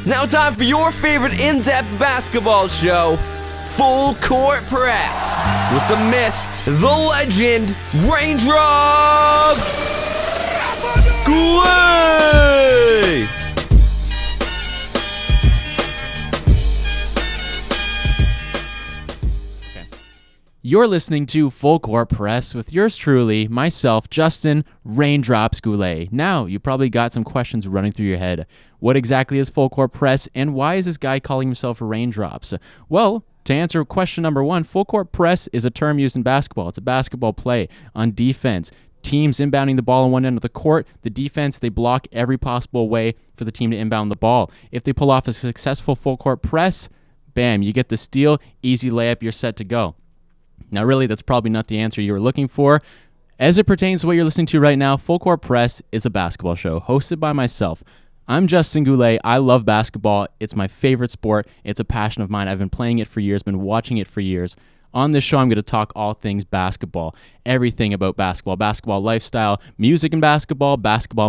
It's now time for your favorite in-depth basketball show, Full Court Press, with the myth, the legend, Raindrops Goulet! You're listening to Full Court Press with yours truly, myself, Justin Raindrops Goulet. Now, you probably got some questions running through your head. What exactly is Full Court Press, and why is this guy calling himself Raindrops? Well, to answer question number one, Full Court Press is a term used in basketball. It's a basketball play on defense. Teams inbounding the ball on one end of the court. The defense, they block every possible way for the team to inbound the ball. If they pull off a successful full court press, bam, you get the steal, easy layup, you're set to go. Now, really, that's probably not the answer you were looking for. As it pertains to what you're listening to right now, Full Court Press is a basketball show hosted by myself. I'm Justin Goulet. I love basketball. It's my favorite sport. It's a passion of mine. I've been playing it for years, been watching it for years. On this show, I'm going to talk all things basketball, everything about basketball, basketball lifestyle, music and basketball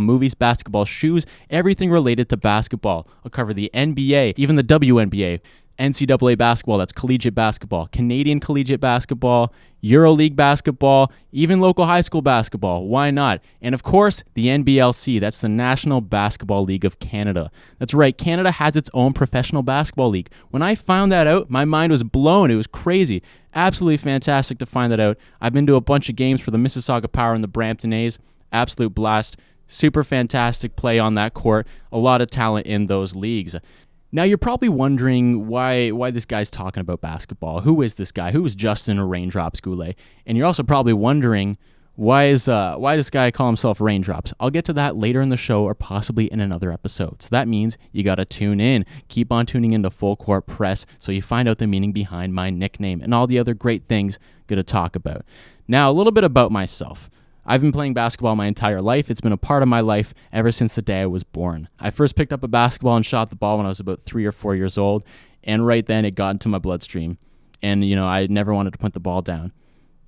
movies, basketball shoes, everything related to basketball. I'll cover the NBA, even the WNBA. NCAA basketball, that's collegiate basketball, Canadian collegiate basketball, EuroLeague basketball, even local high school basketball. Why not? And of course, the NBLC, that's the National Basketball League of Canada. That's right, Canada has its own professional basketball league. When I found that out, my mind was blown. It was crazy. Absolutely fantastic to find that out. I've been to a bunch of games for the Mississauga Power and the Brampton A's. Absolute blast. Super fantastic play on that court. A lot of talent in those leagues. Now, you're probably wondering why this guy's talking about basketball. Who is this guy? Who is Justin or Raindrops Goulet? And you're also probably wondering, why this guy call himself Raindrops? I'll get to that later in the show or possibly in another episode. So that means you got to tune in. Keep on tuning into Full Court Press so you find out the meaning behind my nickname and all the other great things I'm going to talk about. Now, a little bit about myself. I've been playing basketball my entire life. It's been a part of my life ever since the day I was born. I first picked up a basketball and shot the ball when I was about 3 or 4 years old, and right then it got into my bloodstream. And, I never wanted to put the ball down.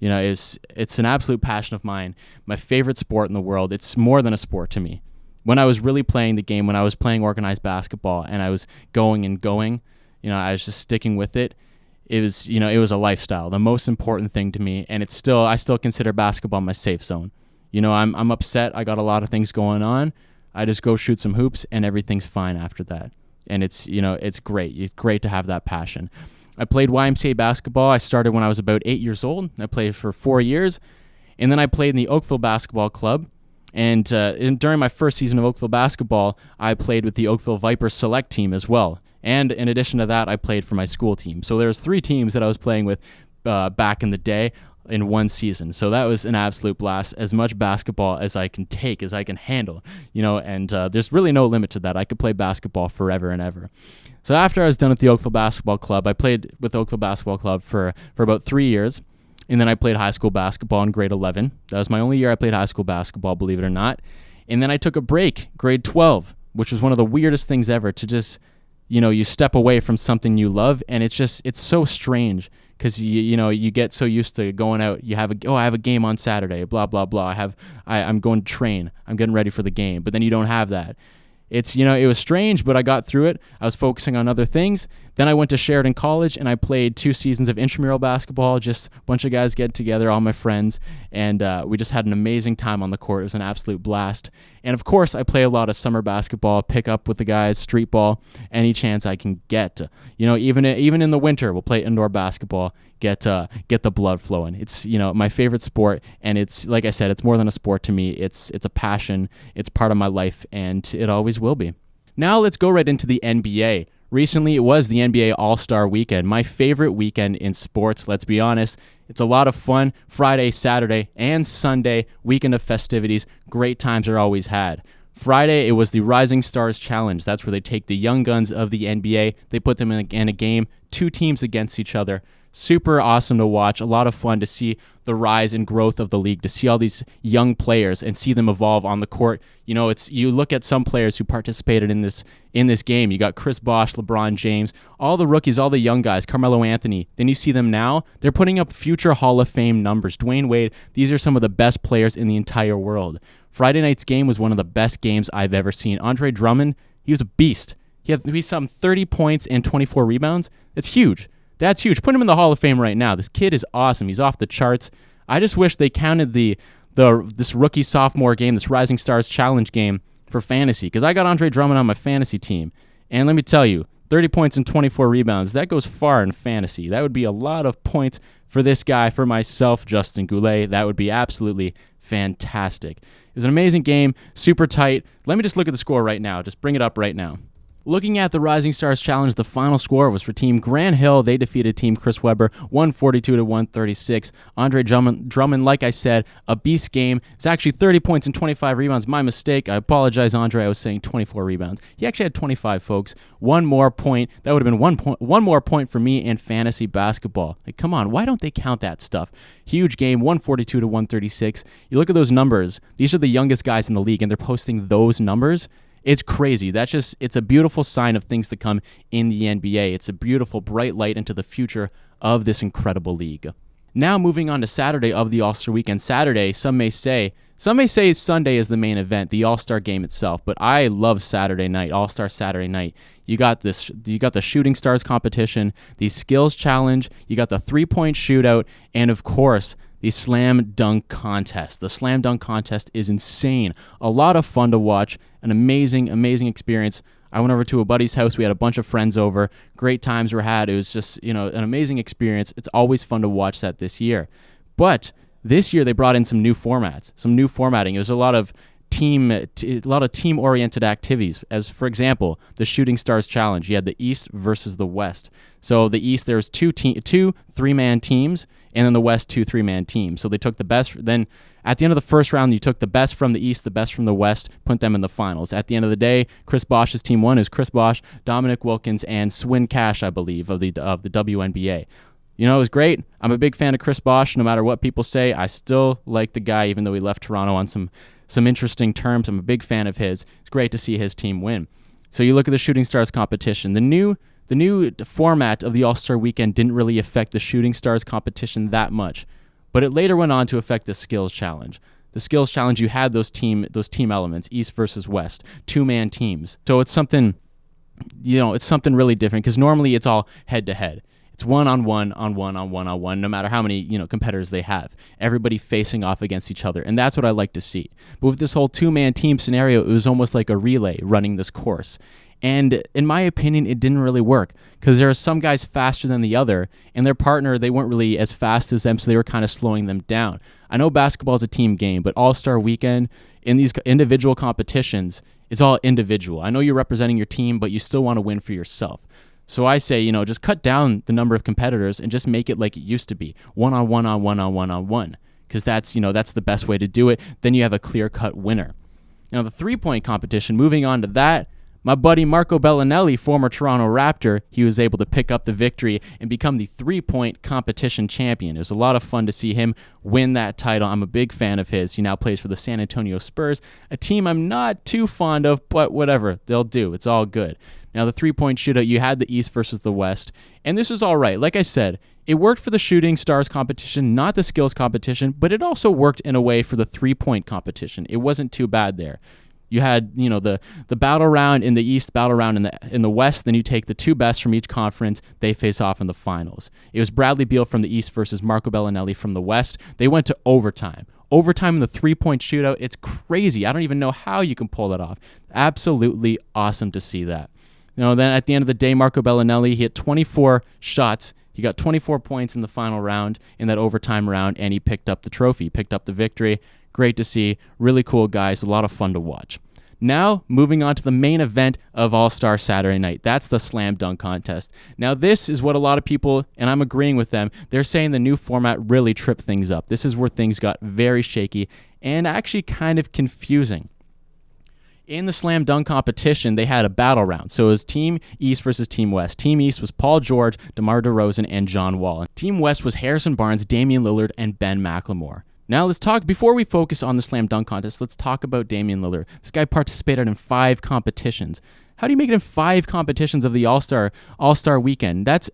It's an absolute passion of mine. My favorite sport in the world. It's more than a sport to me. When I was really playing the game, when I was playing organized basketball and I was going, I was just sticking with it. It was a lifestyle, the most important thing to me, and I still consider basketball my safe zone. I'm upset. I got a lot of things going on. I just go shoot some hoops, and everything's fine after that. And it's great. It's great to have that passion. I played YMCA basketball. I started when I was about 8 years old. I played for 4 years, and then I played in the Oakville Basketball Club. And during my first season of Oakville basketball, I played with the Oakville Vipers select team as well. And in addition to that, I played for my school team. So there's 3 teams that I was playing with back in the day in one season. So that was an absolute blast, as much basketball as I can take, as I can handle, and there's really no limit to that. I could play basketball forever and ever. So after I was done with the Oakville Basketball Club, I played with Oakville Basketball Club for about 3 years. And then I played high school basketball in grade 11. That was my only year I played high school basketball, believe it or not. And then I took a break, grade 12, which was one of the weirdest things ever, to just, you step away from something you love, and it's so strange because you get so used to going out. I have a game on Saturday, blah blah blah. I'm going to train. I'm getting ready for the game, but then you don't have that. It was strange, but I got through it. I was focusing on other things. Then I went to Sheridan College, and I played 2 seasons of intramural basketball, just a bunch of guys getting together, all my friends, and we just had an amazing time on the court. It was an absolute blast. And, of course, I play a lot of summer basketball, pick up with the guys, street ball, any chance I can get. Even in the winter, we'll play indoor basketball, get the blood flowing. It's, my favorite sport, and it's, like I said, it's more than a sport to me. It's a passion. It's part of my life, and it always will be. Now let's go right into the NBA. Recently, it was the NBA All-Star Weekend, my favorite weekend in sports, let's be honest. It's a lot of fun. Friday, Saturday, and Sunday, weekend of festivities. Great times are always had. Friday, it was the Rising Stars Challenge. That's where they take the young guns of the NBA. They put them in a game, 2 teams against each other. Super awesome to watch. A lot of fun to see the rise and growth of the league, to see all these young players and see them evolve on the court. You look at some players who participated in this game. You got Chris Bosh, LeBron James, all the rookies, all the young guys, Carmelo Anthony. Then you see them now. They're putting up future Hall of Fame numbers. Dwayne Wade, these are some of the best players in the entire world. Friday night's game was one of the best games I've ever seen. Andre Drummond, he was a beast. He had some 30 points and 24 rebounds. That's huge. That's huge. Put him in the Hall of Fame right now. This kid is awesome. He's off the charts. I just wish they counted this rookie sophomore game, this Rising Stars Challenge game for fantasy, because I got Andre Drummond on my fantasy team. And let me tell you, 30 points and 24 rebounds, that goes far in fantasy. That would be a lot of points for this guy, for myself, Justin Goulet. That would be absolutely fantastic. It was an amazing game, super tight. Let me just look at the score right now. Just bring it up right now. Looking at the Rising Stars Challenge, the final score was for Team Grand Hill. They defeated Team Chris Webber 142-136. Andre Drummond, like I said, a beast game. It's actually 30 points and 25 rebounds. My mistake. I apologize, Andre. I was saying 24 rebounds. He actually had 25, folks. One more point. That would have been one more point for me in fantasy basketball. Like, come on. Why don't they count that stuff? Huge game, 142-136. You look at those numbers. These are the youngest guys in the league, and they're posting those numbers. It's crazy. It's a beautiful sign of things to come in the NBA. It's a beautiful, bright light into the future of this incredible league. Now moving on to Saturday of the All-Star Weekend. Saturday, some may say Sunday is the main event, the All-Star game itself, but I love Saturday night, All-Star Saturday night. You got the Shooting Stars competition, the Skills Challenge, you got the three-point shootout, and of course, the Slam Dunk Contest. The Slam Dunk Contest is insane. A lot of fun to watch. An amazing, amazing experience. I went over to a buddy's house. We had a bunch of friends over. Great times were had. It was just, an amazing experience. It's always fun to watch that this year. But this year they brought in some new formats, some new formatting. It was a lot of team-oriented activities. As for example, the Shooting Stars Challenge. You had the East versus the West. So the East, there's two three-man teams, and then the West, two three-man teams. So they took the best. Then at the end of the first round, you took the best from the East, the best from the West, put them in the finals. At the end of the day, Chris Bosch's team won. Is Chris Bosch, Dominic Wilkins, and Swin Cash, I believe, of the WNBA. It was great. I'm a big fan of Chris Bosch. No matter what people say, I still like the guy, even though he left Toronto on some interesting terms. I'm a big fan of his. It's great to see his team win. So you look at the Shooting Stars competition. The new format of the All-Star Weekend didn't really affect the Shooting Stars competition that much, but it later went on to affect the Skills Challenge. The Skills Challenge, you had those team elements, East versus West, two-man teams. So it's something really different, because normally it's all head-to-head. It's one-on-one, no matter how many competitors they have. Everybody facing off against each other, and that's what I like to see. But with this whole two-man team scenario, it was almost like a relay running this course. And in my opinion, it didn't really work, because there are some guys faster than the other, and their partner, they weren't really as fast as them, so they were kind of slowing them down. I know basketball is a team game, but All-Star Weekend, in these individual competitions, it's all individual. I know you're representing your team, but you still want to win for yourself. So I say, just cut down the number of competitors and just make it like it used to be, one-on-one, because that's the best way to do it. Then you have a clear-cut winner. Now, the three-point competition, moving on to that, my buddy Marco Bellinelli, former Toronto Raptor, he was able to pick up the victory and become the three-point competition champion. It was a lot of fun to see him win that title. I'm a big fan of his. He now plays for the San Antonio Spurs, a team I'm not too fond of, but whatever. They'll do. It's all good. Now, the three-point shootout, you had the East versus the West, and this was all right. Like I said, it worked for the Shooting Stars competition, not the skills competition, but it also worked in a way for the three-point competition. It wasn't too bad there. You had, the battle round in the East, battle round in the West. Then you take the two best from each conference. They face off in the finals. It was Bradley Beal from the East versus Marco Bellinelli from the West. They went to overtime. Overtime in the three-point shootout. It's crazy. I don't even know how you can pull that off. Absolutely awesome to see that. Then at the end of the day, Marco Bellinelli hit 24 shots. He got 24 points in the final round, in that overtime round, and he picked up the trophy, picked up the victory. Great to see. Really cool guys. A lot of fun to watch. Now, moving on to the main event of All-Star Saturday night. That's the Slam Dunk Contest. Now, this is what a lot of people, and I'm agreeing with them, they're saying the new format really tripped things up. This is where things got very shaky and actually kind of confusing. In the Slam Dunk competition, they had a battle round. So it was Team East versus Team West. Team East was Paul George, DeMar DeRozan, and John Wall. Team West was Harrison Barnes, Damian Lillard, and Ben McLemore. Now let's talk, before we focus on the Slam Dunk Contest, let's talk about Damian Lillard. This guy participated in 5 competitions. How do you make it in 5 competitions of the All-Star Weekend? That's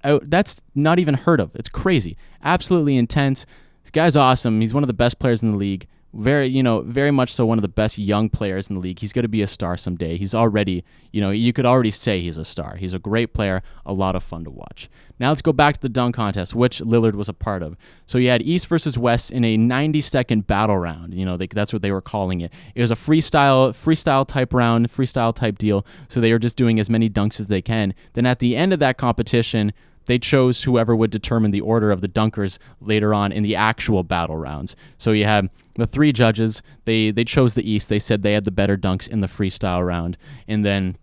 not even heard of. It's crazy. Absolutely intense. This guy's awesome. He's one of the best players in the league. very much so one of the best young players in the league. He's going to be a star someday. He's already, you could already say he's a star. He's a great player, a lot of fun to watch. Now let's go back to the dunk contest, which Lillard was a part of. So you had East versus West in a 90-second battle round. That's what they were calling it. It was a freestyle type round, freestyle type deal. So they were just doing as many dunks as they can. Then at the end of that competition, they chose whoever would determine the order of the dunkers later on in the actual battle rounds. So you had the three judges. They chose the East. They said they had the better dunks in the freestyle round. And then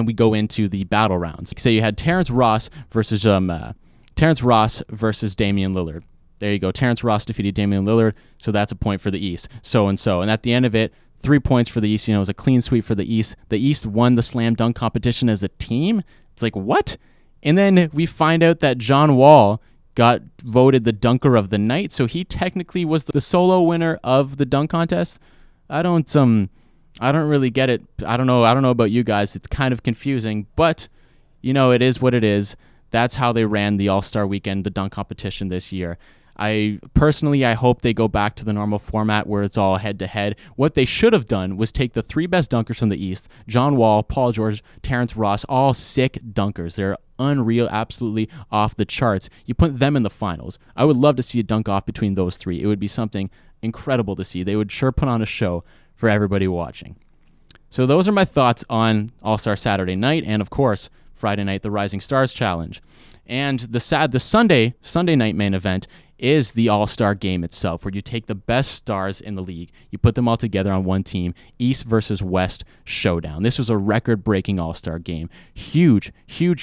we go into the battle rounds. So you had Terrence Ross versus Damian Lillard. There you go. Terrence Ross defeated Damian Lillard, so that's a point for the East. And at the end of it, 3 points for the East. It was a clean sweep for the East. The East won the slam dunk competition as a team. It's like, what? And then we find out that John Wall got voted the dunker of the night, so he technically was the solo winner of the dunk contest. I don't really get it. I don't know about you guys. It's kind of confusing, but it is what it is. That's how they ran the All-Star Weekend, the dunk competition this year. I hope they go back to the normal format where it's all head-to-head. What they should have done was take the three best dunkers from the East, John Wall, Paul George, Terrence Ross, all sick dunkers. They're unreal, absolutely off the charts. You put them in the finals. I would love to see a dunk-off between those three. It would be something incredible to see. They would sure put on a show for everybody watching. So those are my thoughts on All-Star Saturday night, and of course, Friday night, the Rising Stars Challenge. And the Sunday night main event is the All-Star Game itself, where you take the best stars in the league, you put them all together on one team, East versus West showdown. This was a record-breaking All-Star Game. Huge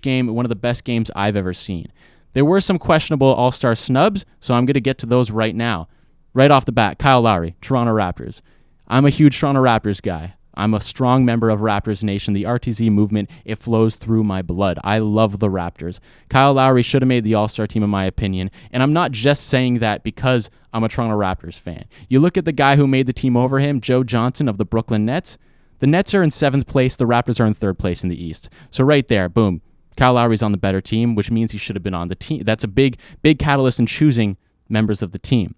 game, one of the best games I've ever seen. There were some questionable All-Star snubs, so I'm going to get to those right now. Right off the bat, Kyle Lowry, Toronto Raptors. I'm a huge Toronto Raptors guy. I'm a strong member of Raptors Nation, the RTZ movement. It flows through my blood. I love the Raptors. Kyle Lowry should have made the All-Star team, in my opinion, and I'm not just saying that because I'm a Toronto Raptors fan. You look at the guy who made the team over him, Joe Johnson of the Brooklyn Nets. The Nets are in 7th place. The Raptors are in 3rd place in the East. So right there, boom, Kyle Lowry's on the better team, which means he should have been on the team. That's a big catalyst in choosing members of the team.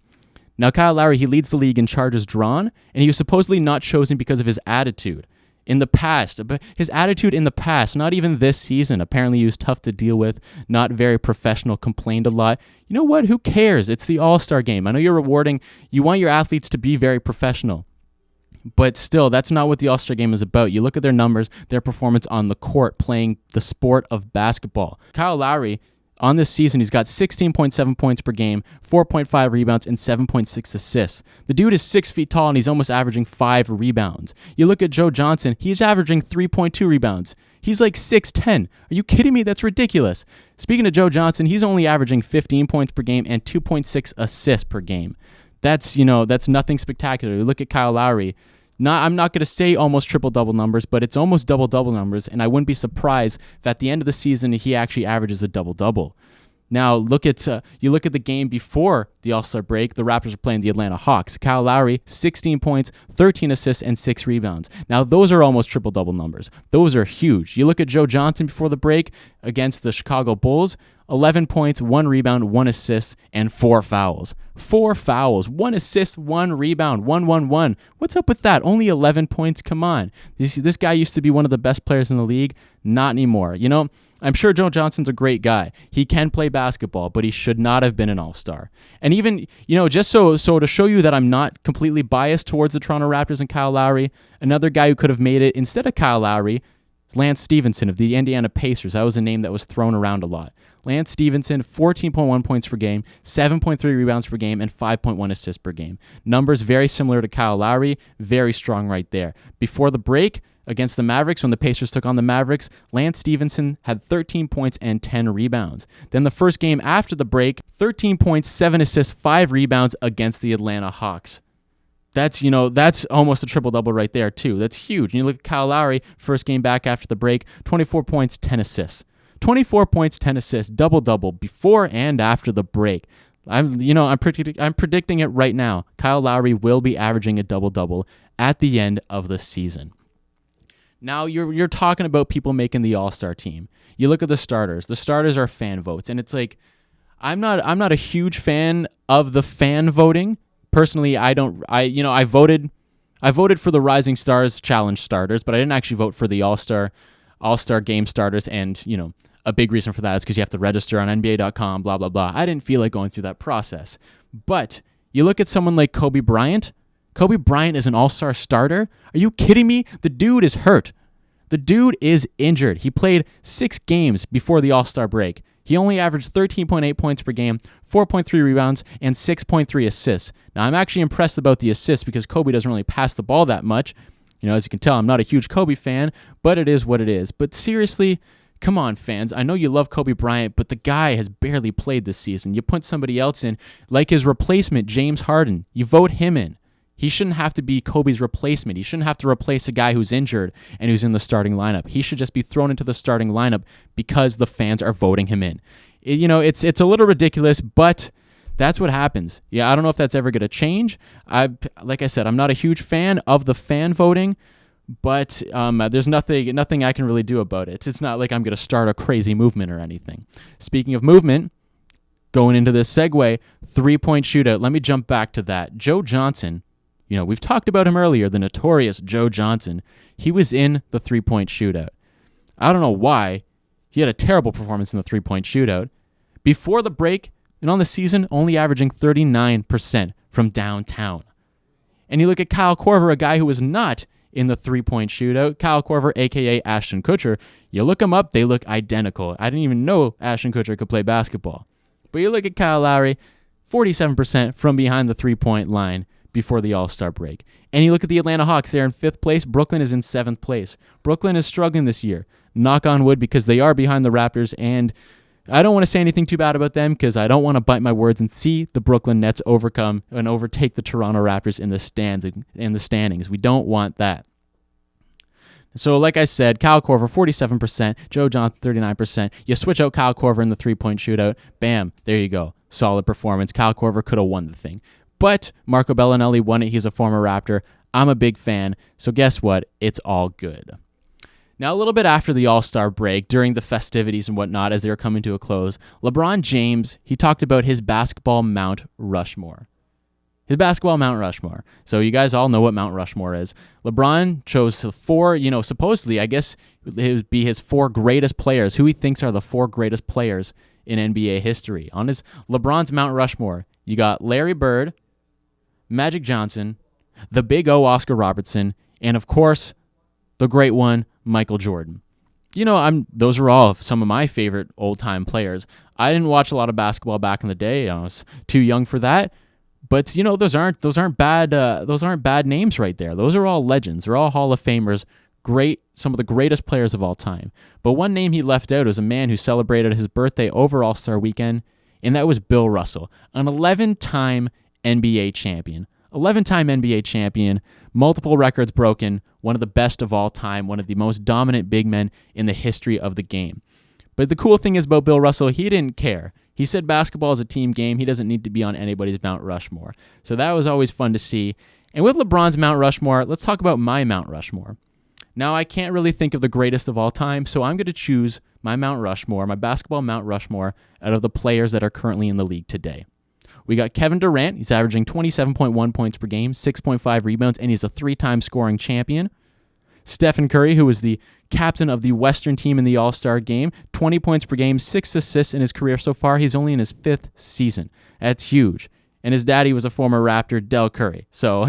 Now, Kyle Lowry, he leads the league in charges drawn, and he was supposedly not chosen because of his attitude in the past. But his attitude in the past, not even this season. Apparently, he was tough to deal with, not very professional, complained a lot. You know what? Who cares? It's the All-Star Game. I know you're rewarding. You want your athletes to be very professional. But still, that's not what the All-Star Game is about. You look at their numbers, their performance on the court, playing the sport of basketball. Kyle Lowry, on this season, he's got 16.7 points per game, 4.5 rebounds, and 7.6 assists. The dude is 6 feet tall, and he's almost averaging 5 rebounds. You look at Joe Johnson, he's averaging 3.2 rebounds. He's like 6'10". Are you kidding me? That's ridiculous. Speaking of Joe Johnson, he's only averaging 15 points per game and 2.6 assists per game. That's nothing spectacular. You look at Kyle Lowry. I'm not going to say almost triple-double numbers, but it's almost double-double numbers, and I wouldn't be surprised if at the end of the season he actually averages a double-double. Now, you look at the game before the All-Star break, the Raptors are playing the Atlanta Hawks. Kyle Lowry, 16 points, 13 assists, and 6 rebounds. Now, those are almost triple-double numbers. Those are huge. You look at Joe Johnson before the break against the Chicago Bulls, 11 points, 1 rebound, 1 assist, and 4 fouls. 4 fouls, 1 assist, 1 rebound, 1-1-1. What's up with that? Only 11 points? Come on. This guy used to be one of the best players in the league. Not anymore. I'm sure Joe Johnson's a great guy. He can play basketball, but he should not have been an all-star. And even, just so to show you that I'm not completely biased towards the Toronto Raptors and Kyle Lowry, another guy who could have made it instead of Kyle Lowry, Lance Stevenson of the Indiana Pacers. That was a name that was thrown around a lot. Lance Stevenson, 14.1 points per game, 7.3 rebounds per game, and 5.1 assists per game. Numbers very similar to Kyle Lowry, very strong right there. Before the break, against the Mavericks, when the Pacers took on the Mavericks, Lance Stevenson had 13 points and 10 rebounds. Then the first game after the break, 13 points, 7 assists, 5 rebounds against the Atlanta Hawks. That's almost a triple-double right there, too. That's huge. And you look at Kyle Lowry, first game back after the break, 24 points, 10 assists. 24 points, 10 assists, double-double before and after the break. I'm predicting it right now. Kyle Lowry will be averaging a double-double at the end of the season. Now you're talking about people making the All-Star team. You look at the starters. The starters are fan votes, and it's like I'm not a huge fan of the fan voting, Personally, I voted for the Rising Stars Challenge starters, but I didn't actually vote for the All-Star Game starters, and, a big reason for that is because you have to register on NBA.com, blah, blah, blah. I didn't feel like going through that process. But you look at someone like Kobe Bryant. Kobe Bryant is an all-star starter? Are you kidding me? The dude is hurt. The dude is injured. He played 6 games before the all-star break. He only averaged 13.8 points per game, 4.3 rebounds, and 6.3 assists. Now, I'm actually impressed about the assists because Kobe doesn't really pass the ball that much. As you can tell, I'm not a huge Kobe fan, but it is what it is. But seriously, come on, fans. I know you love Kobe Bryant, but the guy has barely played this season. You put somebody else in, like his replacement, James Harden. You vote him in. He shouldn't have to be Kobe's replacement. He shouldn't have to replace a guy who's injured and who's in the starting lineup. He should just be thrown into the starting lineup because the fans are voting him in. It's a little ridiculous, but that's what happens. Yeah, I don't know if that's ever going to change. Like I said, I'm not a huge fan of the fan voting, but there's nothing I can really do about it. It's not like I'm going to start a crazy movement or anything. Speaking of movement, going into this segue, 3-point shootout. Let me jump back to that. Joe Johnson, we've talked about him earlier, the notorious Joe Johnson. He was in the 3-point shootout. I don't know why. He had a terrible performance in the 3-point shootout. Before the break and on the season, only averaging 39% from downtown. And you look at Kyle Korver, a guy who was not in the 3-point shootout. Kyle Korver, a.k.a. Ashton Kutcher. You look them up, they look identical. I didn't even know Ashton Kutcher could play basketball. But you look at Kyle Lowry, 47% from behind the 3-point line before the All-Star break. And you look at the Atlanta Hawks, they're in 5th place. Brooklyn is in 7th place. Brooklyn is struggling this year. Knock on wood, because they are behind the Raptors, and I don't want to say anything too bad about them because I don't want to bite my words and see the Brooklyn Nets overcome and overtake the Toronto Raptors in the standings. We don't want that. So like I said, Kyle Korver, 47%, Joe Johnson, 39%. You switch out Kyle Korver in the 3-point shootout, bam, there you go. Solid performance. Kyle Korver could have won the thing. But Marco Bellinelli won it. He's a former Raptor. I'm a big fan. So guess what? It's all good. Now, a little bit after the All-Star break, during the festivities and whatnot, as they were coming to a close, LeBron James, he talked about his basketball Mount Rushmore. His basketball Mount Rushmore. So you guys all know what Mount Rushmore is. LeBron chose the 4, supposedly, I guess it would be his 4 greatest players, who he thinks are the 4 greatest players in NBA history. On his LeBron's Mount Rushmore, you got Larry Bird, Magic Johnson, the Big O, Oscar Robertson, and of course, the great one, Michael Jordan. Those are all some of my favorite old-time players. I didn't watch a lot of basketball back in the day. I was too young for that. But those aren't bad names right there. Those are all legends. They're all Hall of Famers. Great, some of the greatest players of all time. But one name he left out is a man who celebrated his birthday over All-Star Weekend, and that was Bill Russell, an 11-time NBA champion. 11-time NBA champion, multiple records broken, one of the best of all time, one of the most dominant big men in the history of the game. But the cool thing is about Bill Russell, he didn't care. He said basketball is a team game. He doesn't need to be on anybody's Mount Rushmore. So that was always fun to see. And with LeBron's Mount Rushmore, let's talk about my Mount Rushmore. Now, I can't really think of the greatest of all time, so I'm going to choose my Mount Rushmore, my basketball Mount Rushmore, out of the players that are currently in the league today. We got Kevin Durant. He's averaging 27.1 points per game, 6.5 rebounds, and he's a 3-time scoring champion. Stephen Curry, who was the captain of the Western team in the All-Star game, 20 points per game, 6 assists in his career so far. He's only in his 5th season. That's huge. And his daddy was a former Raptor, Del Curry. So,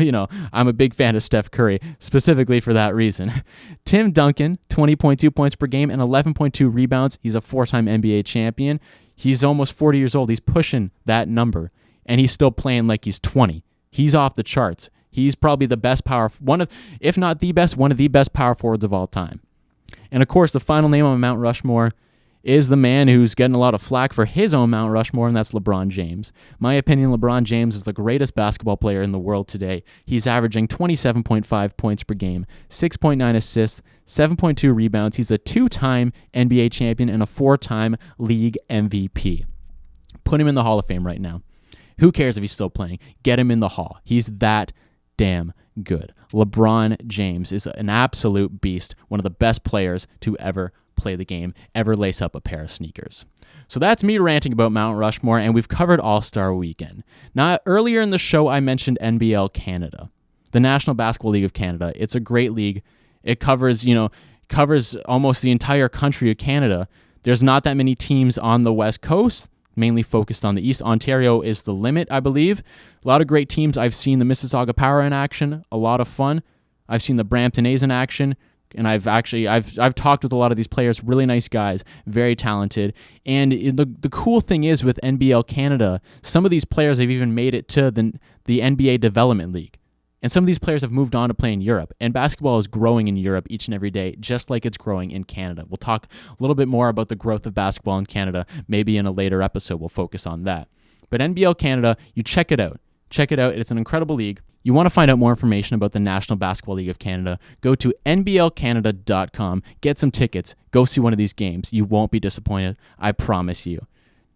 I'm a big fan of Steph Curry, specifically for that reason. Tim Duncan, 20.2 points per game and 11.2 rebounds. He's a 4-time NBA champion. He's almost 40 years old. He's pushing that number, and he's still playing like he's 20. He's off the charts. He's probably the best one of the best power forwards of all time. And of course, the final name on Mount Rushmore is the man who's getting a lot of flack for his own Mount Rushmore, and that's LeBron James. My opinion, LeBron James is the greatest basketball player in the world today. He's averaging 27.5 points per game, 6.9 assists, 7.2 rebounds. He's a 2-time NBA champion and a 4-time league MVP. Put him in the Hall of Fame right now. Who cares if he's still playing? Get him in the Hall. He's that damn good. LeBron James is an absolute beast, one of the best players to ever play the game ever lace up a pair of sneakers. So that's me ranting about Mount Rushmore, and we've covered All-Star Weekend. Now, earlier in the show, I mentioned NBL Canada, the National Basketball League of Canada. It's a great league. It covers almost the entire country of Canada. There's not that many teams on the West Coast, mainly focused on the East. Ontario is the limit, I believe. A lot of great teams. I've seen the Mississauga Power in action, a lot of fun. I've seen the Brampton A's in action, and I've talked with a lot of these players, really nice guys, very talented. And the cool thing is with NBL Canada, some of these players have even made it to the NBA Development League. And some of these players have moved on to play in Europe. And basketball is growing in Europe each and every day, just like it's growing in Canada. We'll talk a little bit more about the growth of basketball in Canada. Maybe in a later episode, we'll focus on that. But NBL Canada, you check it out. Check it out. It's an incredible league. You want to find out more information about the National Basketball League of Canada, go to nblcanada.com, get some tickets, go see one of these games. You won't be disappointed, I promise you.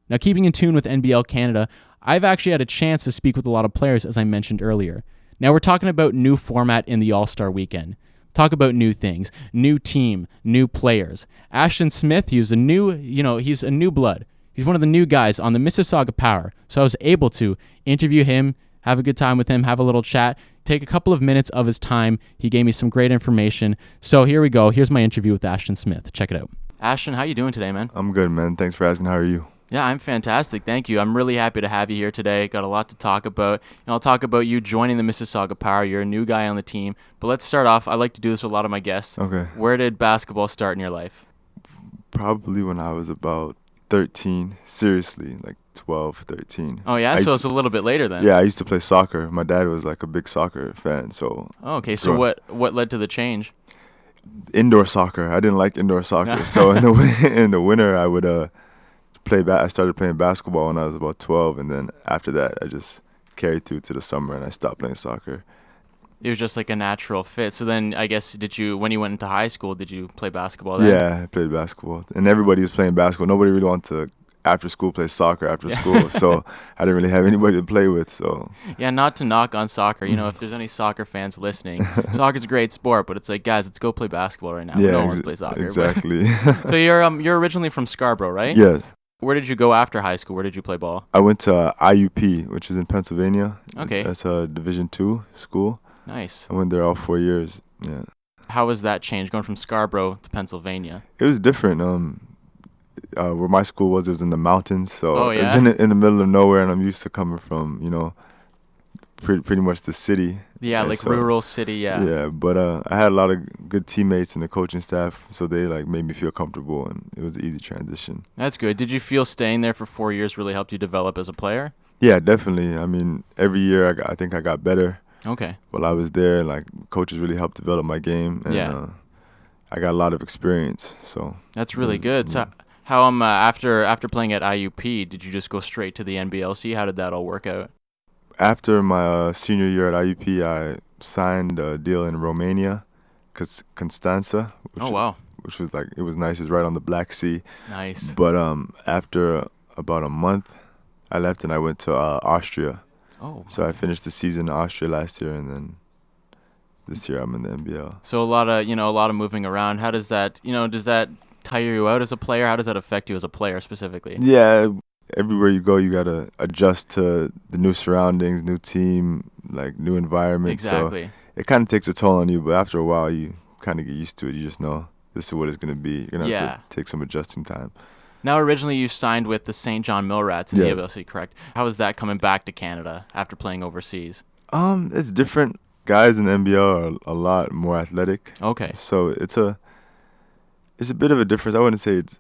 Now, keeping in tune with NBL Canada, I've actually had a chance to speak with a lot of players, as I mentioned earlier. Now, we're talking about new format in the All-Star Weekend. Talk about new things, new team, new players. Ashton Smith, he's a new blood. He's one of the new guys on the Mississauga Power. So I was able to interview him, have a good time with him, have a little chat, take a couple of minutes of his time. He gave me some great information. So here we go. Here's my interview with Ashton Smith. Check it out. Ashton, how you doing today, man? I'm good, man. Thanks for asking. How are you? Yeah, I'm fantastic. Thank you. I'm really happy to have you here today. Got a lot to talk about. And I'll talk about you joining the Mississauga Power. You're a new guy on the team. But let's start off. I like to do this with a lot of my guests. Okay. Where did basketball start in your life? Probably when I was about 13. Seriously, like 12, 13. Oh, yeah? So it's a little bit later then. Yeah, I used to play soccer. My dad was like a big soccer fan. So. Oh, okay. So what led to the change? Indoor soccer. I didn't like indoor soccer. So in the winter, I would I started playing basketball when I was about 12, and then after that, I just carried through to the summer, and I stopped playing soccer. It was just like a natural fit. So then, I guess, when you went into high school, did you play basketball then? Yeah, I played basketball, and everybody was playing basketball. Nobody really wanted to, after school, play soccer after school, so I didn't really have anybody to play with. So yeah, not to knock on soccer. If there's any soccer fans listening, soccer's a great sport, but it's like, guys, let's go play basketball right now. Yeah, no one wants to play soccer. Exactly. So you're originally from Scarborough, right? Yeah. Where did you go after high school? Where did you play ball? I went to IUP, which is in Pennsylvania. Okay. That's a Division II school. Nice. I went there all 4 years. Yeah. How was that change going from Scarborough to Pennsylvania? It was different. Where my school was, it was in the mountains, so yeah? It's in the middle of nowhere, and I'm used to coming from, pretty much the city. Yeah, and like so, rural city, yeah. Yeah, but I had a lot of good teammates in the coaching staff, so they made me feel comfortable, and it was an easy transition. That's good. Did you feel staying there for 4 years really helped you develop as a player? Yeah, definitely. I mean, every year I think I got better. Okay. While I was there, coaches really helped develop my game, and I got a lot of experience. So that's really good. So how after playing at IUP, did you just go straight to the NBLC? How did that all work out? After my senior year at IUP, I signed a deal in Romania, Constanța. Which was it was nice. It was right on the Black Sea. Nice. But after about a month, I left and I went to Austria. Oh. So I finished the season in Austria last year, and then this year I'm in the NBL. So a lot of moving around. How does that does that tire you out as a player? How does that affect you as a player specifically? Yeah. Everywhere you go, you got to adjust to the new surroundings, new team, new environment. Exactly. So it kind of takes a toll on you, but after a while, you kind of get used to it. You just know this is what it's going to be. You're going to have to take some adjusting time. Now, originally you signed with the St. John Millrats in the NBLC, correct? How was that coming back to Canada after playing overseas? It's different. Guys in the NBL are a lot more athletic. Okay. So it's a bit of a difference. I wouldn't say it's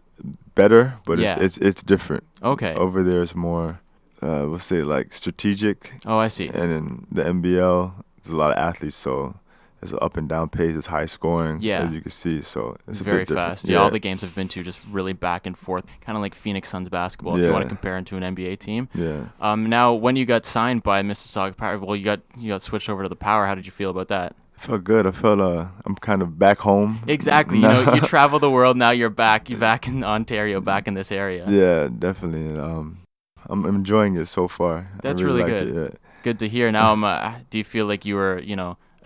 better, but it's different. Okay. Over there, it's more, we'll say strategic. Oh, I see. And in the NBL, there's a lot of athletes, so it's an up and down pace. It's high scoring, as you can see. So it's very a bit different. fast. Yeah, all the games I've been to just really back and forth, kind of like Phoenix Suns basketball. If you want to compare it to an NBA team. Yeah. Now, when you got signed by Mississauga Power, well, you got switched over to the Power. How did you feel about that? I felt good. I felt I'm kind of back home. Exactly. You travel the world. Now you're back. You're back in Ontario, back in this area. Yeah, definitely. I'm enjoying it so far. That's really really like good. It, yeah. Good to hear. Now, do you feel like you were,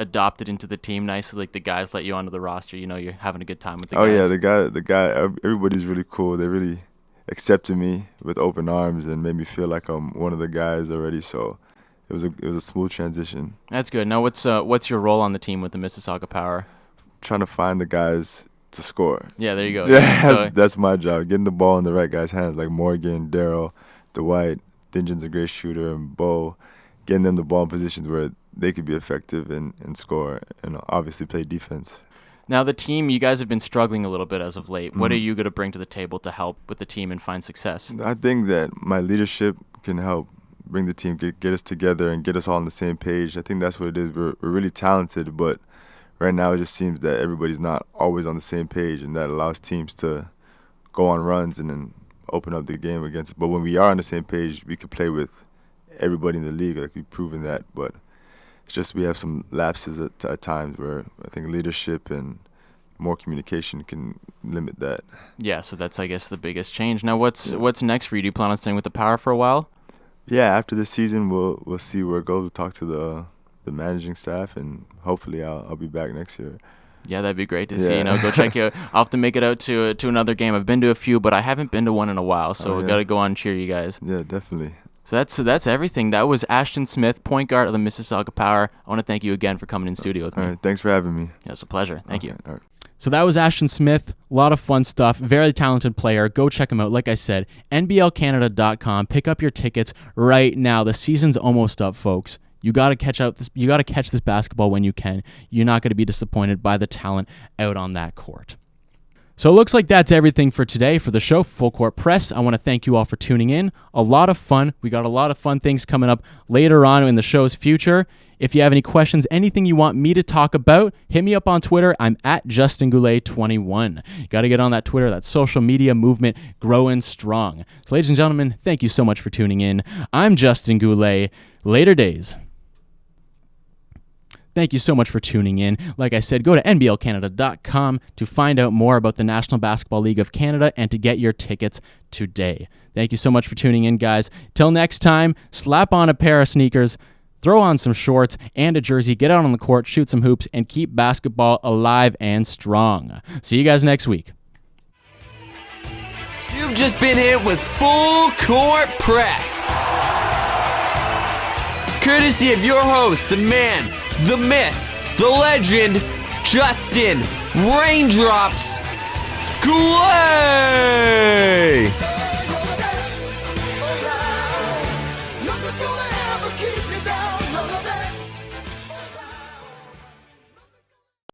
adopted into the team nicely? Like the guys let you onto the roster, you're having a good time with the Oh guys? yeah, the guy, everybody's really cool. They really accepted me with open arms and made me feel like I'm one of the guys already. So it was a smooth transition. That's good. Now, what's your role on the team with the Mississauga Power? Trying to find the guys to score. Yeah, there you go. Yeah, that's my job. Getting the ball in the right guys' hands, like Morgan, Daryl, Dwight, Dingen's a great shooter, and Bo. Getting them the ball in positions where they could be effective and score, and obviously play defense. Now, the team, you guys have been struggling a little bit as of late. What are you going to bring to the table to help with the team and find success? I think that my leadership can help bring the team, get us together, and get us all on the same page. I think that's what it is. We're really talented, but right now it just seems that everybody's not always on the same page, and that allows teams to go on runs and then open up the game against it. But when we are on the same page, we can play with everybody in the league. Like, we've proven that. But it's just we have some lapses at times where I think leadership and more communication can limit that. Yeah, so that's, I guess, the biggest change. Now, what's next for you? Do you plan on staying with the Power for a while? Yeah, after this season, we'll see where it goes. We'll talk to the managing staff, and hopefully I'll be back next year. Yeah, that'd be great to see. Go check you out. I'll have to make it out to another game. I've been to a few, but I haven't been to one in a while, so we got to go on and cheer you guys. Yeah, definitely. So that's everything. That was Ashton Smith, point guard of the Mississauga Power. I want to thank you again for coming in studio with me. All right, thanks for having me. Yeah, it's a pleasure. Thank you. All right. So that was Ashton Smith. A lot of fun stuff. Very talented player. Go check him out. Like I said, NBLCanada.com. Pick up your tickets right now. The season's almost up, folks. You got to catch this basketball when you can. You're not going to be disappointed by the talent out on that court. So it looks like that's everything for today for the show, Full Court Press. I want to thank you all for tuning in. A lot of fun. We got a lot of fun things coming up later on in the show's future. If you have any questions, anything you want me to talk about, hit me up on Twitter. I'm at Justin Goulet 21. You got to get on that Twitter, that social media movement growing strong. So ladies and gentlemen, thank you so much for tuning in. I'm Justin Goulet. Later days. Thank you so much for tuning in. Like I said, go to NBLCanada.com to find out more about the National Basketball League of Canada and to get your tickets today. Thank you so much for tuning in, guys. Till next time, slap on a pair of sneakers, throw on some shorts and a jersey, get out on the court, shoot some hoops, and keep basketball alive and strong. See you guys next week. You've just been hit with Full Court Press. Courtesy of your host, the man, the myth, the legend, Justin Raindrops Goulet.